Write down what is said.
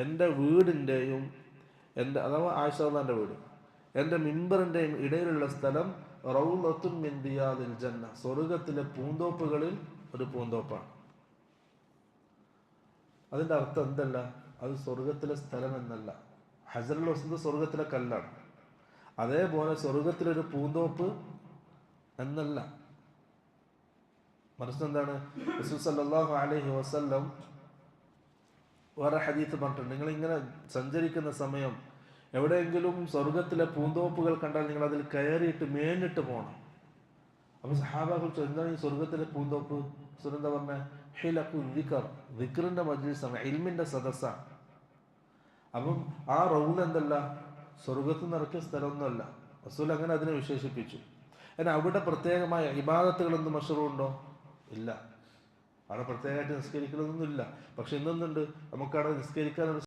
എൻ്റെ വീടിൻ്റെയും അഥവാ ആയിഷ റളിയല്ലാഹുവിൻ്റെ വീട്, എൻ്റെ മിമ്പറിൻ്റെയും ഇടയിലുള്ള സ്ഥലം റൗളത്തുൻ മിൻ റിയാദിൽ ജന്ന, സ്വർഗത്തിലെ പൂന്തോപ്പുകളിൽ ഒരു പൂന്തോപ്പാണ്. അതിൻ്റെ അർത്ഥം എന്തല്ല, അത് സ്വർഗത്തിലെ സ്ഥലം എന്നല്ല. ഹജറുൽ അസ്വദ് സ്വർഗത്തിലെ കല്ലാണ്. അതേപോലെ സ്വർഗത്തിലൊരു പൂന്തോപ്പ് എന്നല്ല. മറിച്ച് എന്താണ്, റസൂൽ സല്ലല്ലാഹു അലൈഹി വസല്ലം വേറെ ഹദീത്ത് പറഞ്ഞിട്ടുണ്ട്, നിങ്ങളിങ്ങനെ സഞ്ചരിക്കുന്ന സമയം എവിടെയെങ്കിലും സ്വർഗത്തിലെ പൂന്തോപ്പുകൾ കണ്ടാൽ നിങ്ങൾ അതിൽ കയറിയിട്ട് മേഞ്ഞിട്ട് പോകണം. അപ്പൊ സഹാബാക്കൾ ചോദിച്ചു, എന്താണ് ഈ സ്വർഗത്തിലെ പൂന്തോപ്പ്? എന്താ പറഞ്ഞ ഹിലഖു ദിക്ർ, ദിക്റിന്റെ മജ്ലിസാണ്, ഇൽമിന്റെ സദസ്സാണ്. അപ്പം ആ റൗള എന്തല്ല, സ്വർഗത്തിൽ നിറക്കിയ സ്ഥലമൊന്നുമല്ല. റസൂൽ അങ്ങനെ അതിനെ വിശേഷിപ്പിച്ചു. എന്നാൽ അവിടെ പ്രത്യേകമായ ഇബാദത്തുകളൊന്നും മശ്റൂഉണ്ടോ? ഇല്ല. അവിടെ പ്രത്യേകമായിട്ട് നിസ്കരിക്കണമെന്നൊന്നുമില്ല. പക്ഷെ ഇന്നൊന്നുണ്ട്, നമുക്കവിടെ നിസ്കരിക്കാൻ